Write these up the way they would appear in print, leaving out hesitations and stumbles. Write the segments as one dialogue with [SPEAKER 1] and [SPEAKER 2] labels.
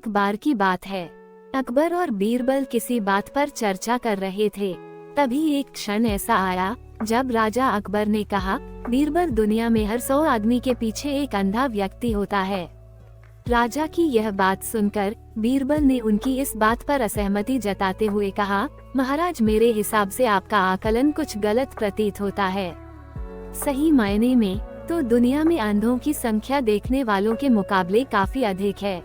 [SPEAKER 1] एक बार की बात है, अकबर और बीरबल किसी बात पर चर्चा कर रहे थे। तभी एक क्षण ऐसा आया जब राजा अकबर ने कहा, बीरबल, दुनिया में हर 100 आदमी के पीछे एक अंधा व्यक्ति होता है। राजा की यह बात सुनकर बीरबल ने उनकी इस बात पर असहमति जताते हुए कहा, महाराज, मेरे हिसाब से आपका आकलन कुछ गलत प्रतीत होता है। सही मायने में तो दुनिया में अंधों की संख्या देखने वालों के मुकाबले काफी अधिक है।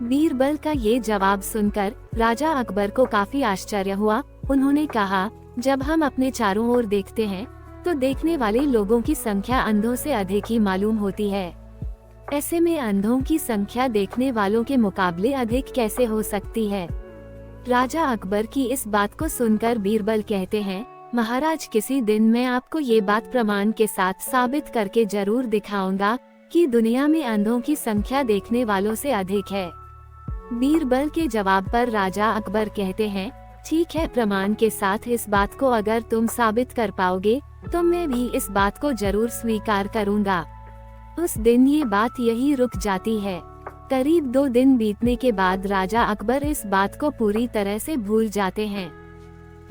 [SPEAKER 1] बीरबल का ये जवाब सुनकर राजा अकबर को काफी आश्चर्य हुआ। उन्होंने कहा, जब हम अपने चारों ओर देखते हैं तो देखने वाले लोगों की संख्या अंधों से अधिक ही मालूम होती है। ऐसे में अंधों की संख्या देखने वालों के मुकाबले अधिक कैसे हो सकती है? राजा अकबर की इस बात को सुनकर बीरबल कहते हैं, महाराज, किसी दिन मैं आपको ये बात प्रमाण के साथ साबित करके जरूर दिखाऊंगा कि दुनिया में अंधों की संख्या देखने वालों से अधिक है। बीरबल के जवाब पर राजा अकबर कहते हैं, ठीक है, प्रमाण के साथ इस बात को अगर तुम साबित कर पाओगे तो मैं भी इस बात को जरूर स्वीकार करूंगा। उस दिन ये बात यही रुक जाती है। करीब 2 दिन बीतने के बाद राजा अकबर इस बात को पूरी तरह से भूल जाते हैं,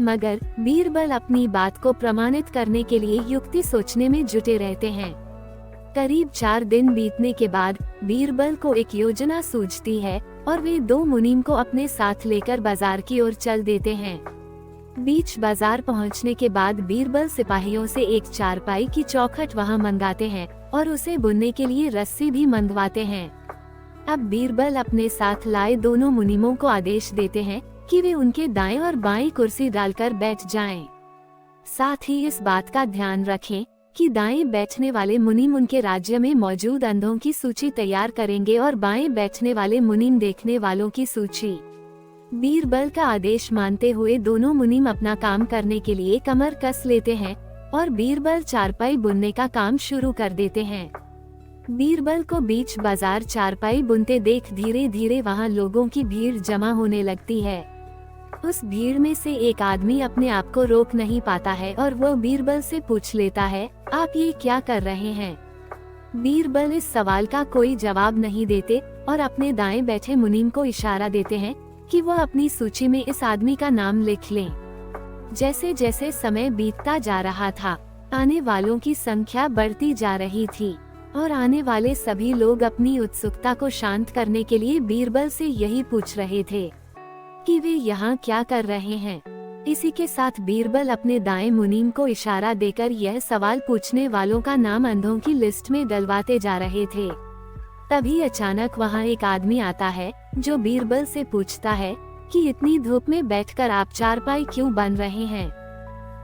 [SPEAKER 1] मगर बीरबल अपनी बात को प्रमाणित करने के लिए युक्ति सोचने में जुटे रहते हैं। करीब 4 दिन बीतने के बाद बीरबल को एक योजना सूझती है और वे 2 मुनीम को अपने साथ लेकर बाजार की ओर चल देते हैं। बीच बाजार पहुंचने के बाद बीरबल सिपाहियों से एक चारपाई की चौखट वहां मंगाते हैं और उसे बुनने के लिए रस्सी भी मंगवाते हैं। अब बीरबल अपने साथ लाए दोनों मुनीमों को आदेश देते हैं कि वे उनके दाएं और बाएं कुर्सी डालकर बैठ जाएं। साथ ही इस बात का ध्यान रखें कि दाएं बैठने वाले मुनीम उनके राज्य में मौजूद अंधों की सूची तैयार करेंगे और बाएं बैठने वाले मुनीम देखने वालों की सूची। बीरबल का आदेश मानते हुए दोनों मुनीम अपना काम करने के लिए कमर कस लेते हैं और बीरबल चारपाई बुनने का काम शुरू कर देते हैं। बीरबल को बीच बाजार चारपाई बुनते देख धीरे धीरे वहां लोगों की भीड़ जमा होने लगती है। उस भीड़ में से एक आदमी अपने आप को रोक नहीं पाता है और वो बीरबल से पूछ लेता है, आप ये क्या कर रहे हैं? बीरबल इस सवाल का कोई जवाब नहीं देते और अपने दाएं बैठे मुनीम को इशारा देते हैं कि वो अपनी सूची में इस आदमी का नाम लिख लें। जैसे जैसे समय बीतता जा रहा था, आने वालों की संख्या बढ़ती जा रही थी और आने वाले सभी लोग अपनी उत्सुकता को शांत करने के लिए बीरबल से यही पूछ रहे थे कि वे यहाँ क्या कर रहे हैं। इसी के साथ बीरबल अपने दाएं मुनीम को इशारा देकर यह सवाल पूछने वालों का नाम अंधों की लिस्ट में डलवाते जा रहे थे। तभी अचानक वहाँ एक आदमी आता है जो बीरबल से पूछता है कि इतनी धूप में बैठकर आप चारपाई क्यों बन रहे हैं?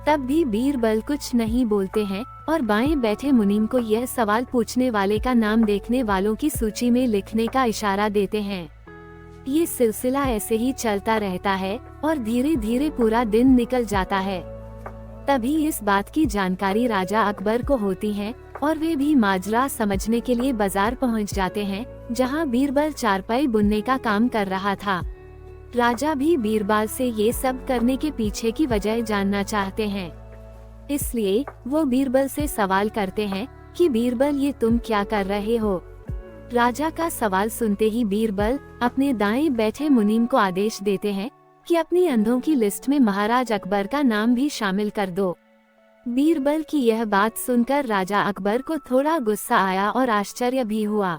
[SPEAKER 1] तब भी बीरबल कुछ नहीं बोलते हैं और बाएं बैठे मुनीम को यह सवाल पूछने वाले का नाम देखने वालों की सूची में लिखने का इशारा देते हैं। ये सिलसिला ऐसे ही चलता रहता है और धीरे धीरे पूरा दिन निकल जाता है। तभी इस बात की जानकारी राजा अकबर को होती है और वे भी माजरा समझने के लिए बाजार पहुंच जाते हैं, जहां बीरबल चारपाई बुनने का काम कर रहा था। राजा भी बीरबल से ये सब करने के पीछे की वजह जानना चाहते हैं, इसलिए वो बीरबल से सवाल करते हैं कि बीरबल, ये तुम क्या कर रहे हो? राजा का सवाल सुनते ही बीरबल अपने दाएं बैठे मुनीम को आदेश देते हैं कि अपनी अंधों की लिस्ट में महाराज अकबर का नाम भी शामिल कर दो। बीरबल की यह बात सुनकर राजा अकबर को थोड़ा गुस्सा आया और आश्चर्य भी हुआ।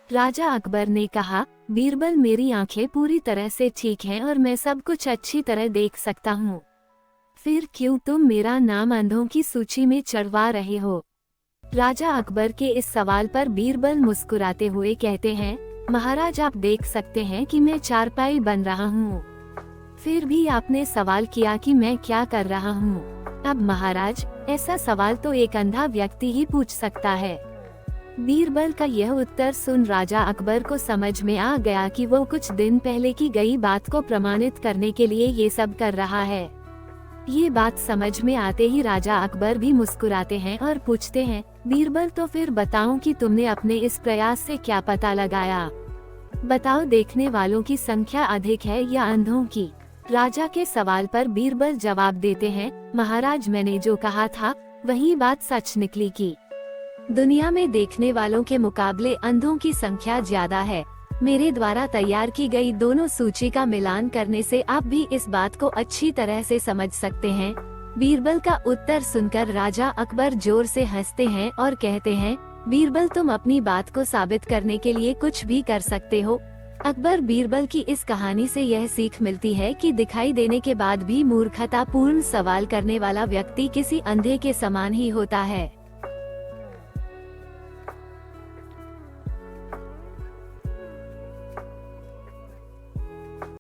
[SPEAKER 1] राजा अकबर ने कहा, बीरबल, मेरी आंखें पूरी तरह से ठीक हैं और मैं सब कुछ अच्छी तरह देख सकता हूँ, फिर क्यों तुम मेरा नाम अंधों की सूची में चढ़वा रहे हो? राजा अकबर के इस सवाल पर बीरबल मुस्कुराते हुए कहते हैं, महाराज, आप देख सकते हैं कि मैं चारपाई बन रहा हूँ, फिर भी आपने सवाल किया कि मैं क्या कर रहा हूँ। अब महाराज, ऐसा सवाल तो एक अंधा व्यक्ति ही पूछ सकता है। बीरबल का यह उत्तर सुन राजा अकबर को समझ में आ गया कि वो कुछ दिन पहले की गई बात को प्रमाणित करने के लिए ये सब कर रहा है। ये बात समझ में आते ही राजा अकबर भी मुस्कुराते हैं और पूछते हैं, बीरबल, तो फिर बताओ कि तुमने अपने इस प्रयास से क्या पता लगाया? बताओ, देखने वालों की संख्या अधिक है या अंधों की? राजा के सवाल पर बीरबल जवाब देते हैं, महाराज, मैंने जो कहा था वही बात सच निकली कि दुनिया में देखने वालों के मुकाबले अंधों की संख्या ज्यादा है। मेरे द्वारा तैयार की गई दोनों सूची का मिलान करने से आप भी इस बात को अच्छी तरह से समझ सकते हैं। बीरबल का उत्तर सुनकर राजा अकबर जोर से हंसते हैं और कहते हैं, बीरबल तुम अपनी बात को साबित करने के लिए कुछ भी कर सकते हो। अकबर बीरबल की इस कहानी से यह सीख मिलती है कि दिखाई देने के बाद भी मूर्खतापूर्ण सवाल करने वाला व्यक्ति किसी अंधे के समान ही होता है।